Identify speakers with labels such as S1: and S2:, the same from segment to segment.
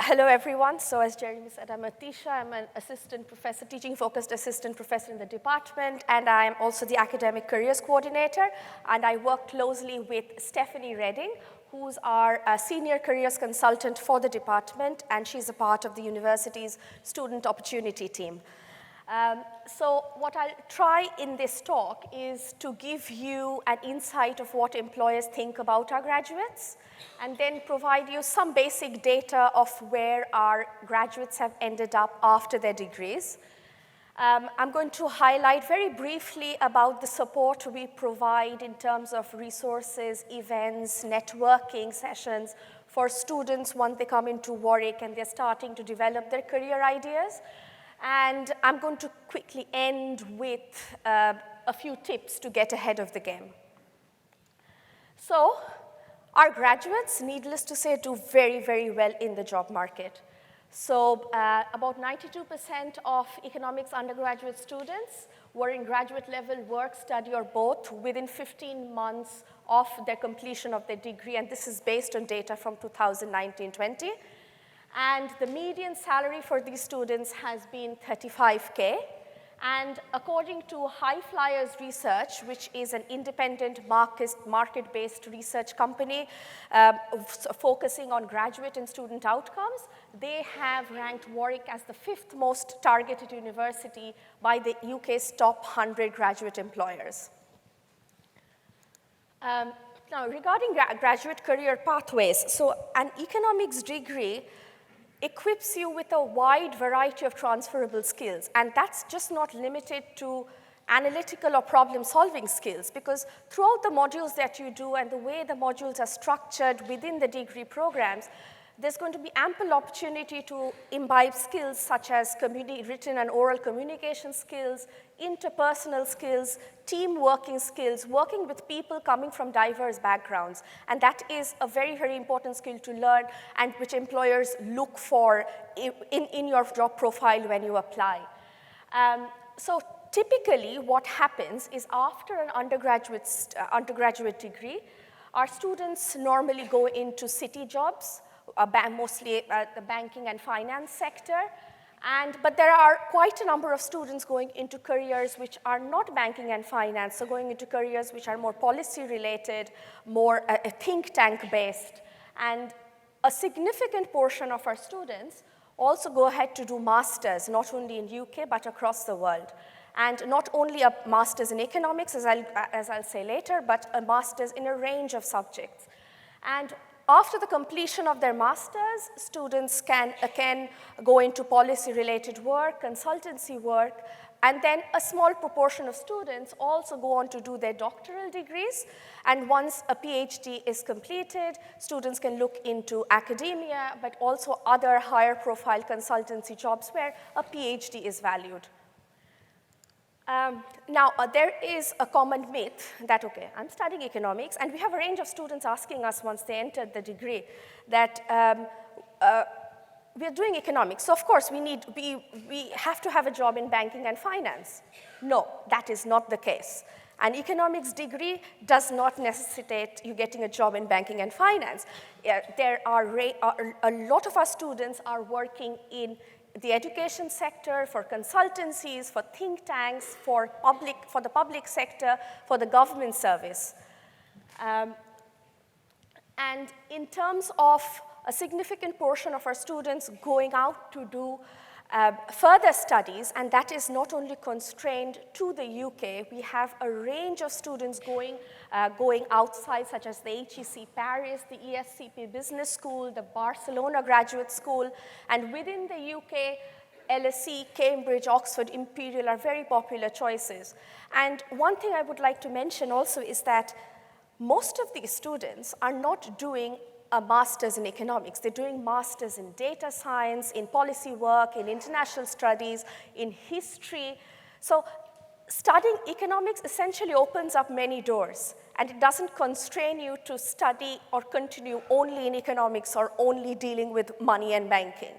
S1: Hello, everyone. So as Jeremy said, I'm Atisha. I'm an assistant professor, teaching-focused assistant professor in the department, and I'm also the academic careers coordinator. And I work closely with Stephanie Redding, who's our senior careers consultant for the department, and she's a part of the university's student opportunity team. So what I'll try in this talk is to give you an insight of what employers think about our graduates, and then provide you some basic data of where our graduates have ended up after their degrees. I'm going to highlight very briefly about the support we provide in terms of resources, events, networking sessions for students once they come into Warwick and they're starting to develop their career ideas. And I'm going to quickly end with a few tips to get ahead of the game. So our graduates, needless to say, do very, very well in the job market. So about 92% of economics undergraduate students were in graduate level work, study, or both within 15 months of their completion of their degree, and this is based on data from 2019-20. And the median salary for these students has been $35K. And according to High Flyers Research, which is an independent market-based research company focusing on graduate and student outcomes, they have ranked Warwick as the 5th most targeted university by the UK's top 100 graduate employers. Now, regarding graduate career pathways, so an economics degree equips you with a wide variety of transferable skills, and that's just not limited to analytical or problem-solving skills, because throughout the modules that you do and the way the modules are structured within the degree programs, there's going to be ample opportunity to imbibe skills such as written and oral communication skills, interpersonal skills, team working skills, working with people coming from diverse backgrounds. And that is a very, very important skill to learn and which employers look for in your job profile when you apply. So typically what happens is after an undergraduate degree, our students normally go into city jobs, mostly the banking and finance sector. But there are quite a number of students going into careers which are not banking and finance, so going into careers which are more policy-related, more think tank-based. And a significant portion of our students also go ahead to do masters, not only in UK, but across the world. And not only a master's in economics, as I'll say later, but a master's in a range of subjects. And after the completion of their masters, students can again go into policy-related work, consultancy work, and then a small proportion of students also go on to do their doctoral degrees. And once a PhD is completed, students can look into academia, but also other higher profile consultancy jobs where a PhD is valued. Now, there is a common myth that, okay, I'm studying economics, and we have a range of students asking us once they entered the degree that we're doing economics, so of course we have to have a job in banking and finance. No, that is not the case. An economics degree does not necessitate you getting a job in banking and finance. There are a lot of our students are working in the education sector, for consultancies, for think tanks, for the public sector, for the government service. And in terms of a significant portion of our students going out to do further studies, and that is not only constrained to the UK, we have a range of students going outside, such as the HEC Paris, the ESCP Business School, the Barcelona Graduate School, and within the UK, LSE, Cambridge, Oxford, Imperial are very popular choices. And one thing I would like to mention also is that most of these students are not doing a master's in economics. They're doing masters in data science, in policy work, in international studies, in history. So studying economics essentially opens up many doors, and it doesn't constrain you to study or continue only in economics or only dealing with money and banking.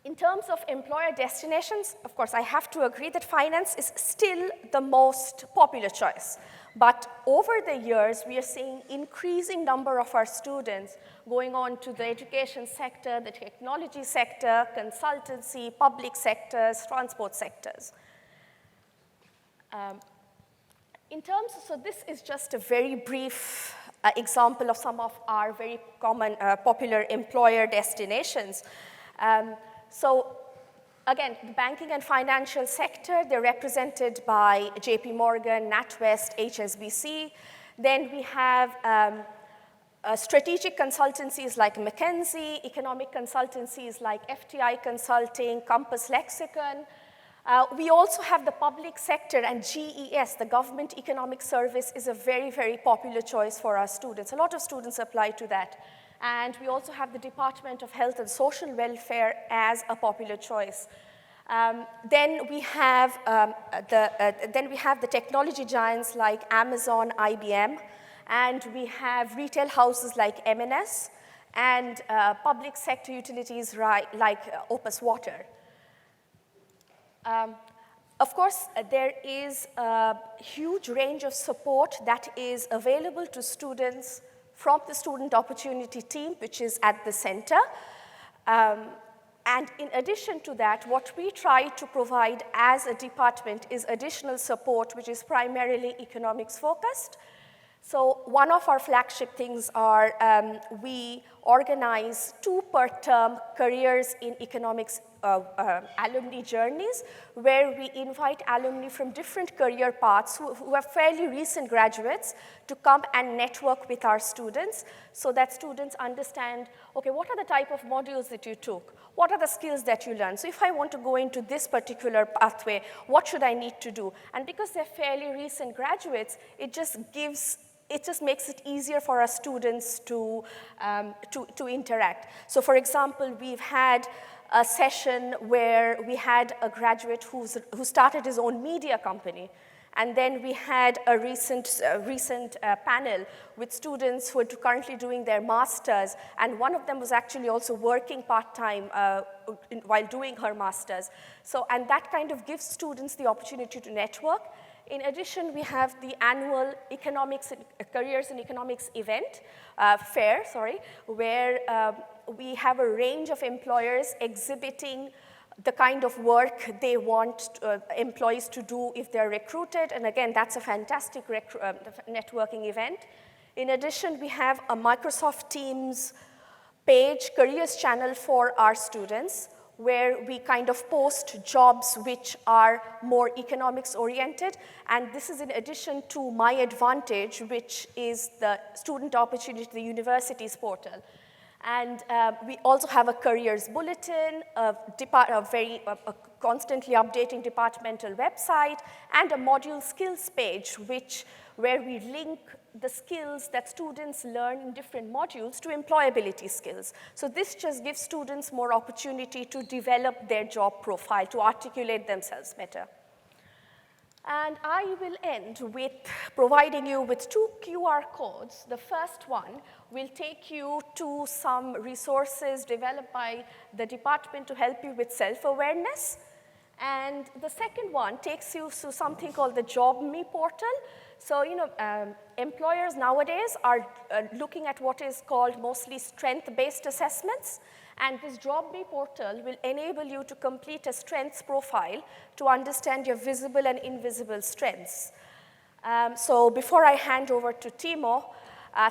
S1: In terms of employer destinations, of course, I have to agree that finance is still the most popular choice. But over the years, we are seeing increasing number of our students going on to the education sector, the technology sector, consultancy, public sectors, transport sectors. So this is just a very brief example of some of our very common, popular employer destinations. So again, the banking and financial sector, they're represented by JP Morgan, NatWest, HSBC. Then we have strategic consultancies like McKinsey, economic consultancies like FTI Consulting, Compass Lexicon. We also have the public sector, and GES, the Government Economic Service, is a very, very popular choice for our students. A lot of students apply to that. And we also have the Department of Health and Social Welfare as a popular choice. Then we have the technology giants like Amazon, IBM, and we have retail houses like M&S, and public sector utilities like Opus Water. Of course, there is a huge range of support that is available to students from the Student Opportunity Team, which is at the center. And in addition to that, what we try to provide as a department is additional support, which is primarily economics focused. So one of our flagship things are we organize 2 per term careers in economics alumni journeys, where we invite alumni from different career paths who are fairly recent graduates to come and network with our students so that students understand, okay, what are the type of modules that you took? What are the skills that you learned? So if I want to go into this particular pathway, what should I need to do? And because they're fairly recent graduates, it just makes it easier for our students to interact. So for example, we've had a session where we had a graduate who started his own media company. And then we had a recent panel with students who are currently doing their masters, and one of them was actually also working part-time while doing her masters. So, and that kind of gives students the opportunity to network. In addition, we have the annual Careers in Economics event, fair, where we have a range of employers exhibiting the kind of work they want employees to do if they're recruited. And again, that's a fantastic networking event. In addition, we have a Microsoft Teams page, careers channel for our students, where we kind of post jobs which are more economics oriented. And this is in addition to My Advantage, which is the Student Opportunity, the university's portal. And we also have a careers bulletin, a constantly updating departmental website, and a module skills page, where we link the skills that students learn in different modules to employability skills. So this just gives students more opportunity to develop their job profile, to articulate themselves better. And I will end with providing you with 2 QR codes. The first one will take you to some resources developed by the department to help you with self-awareness. And the second one takes you to something called the Job Me portal. So, employers nowadays are looking at what is called mostly strength-based assessments. And this Job Me portal will enable you to complete a strengths profile to understand your visible and invisible strengths. So before I hand over to Timo,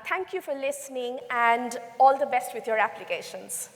S1: thank you for listening and all the best with your applications.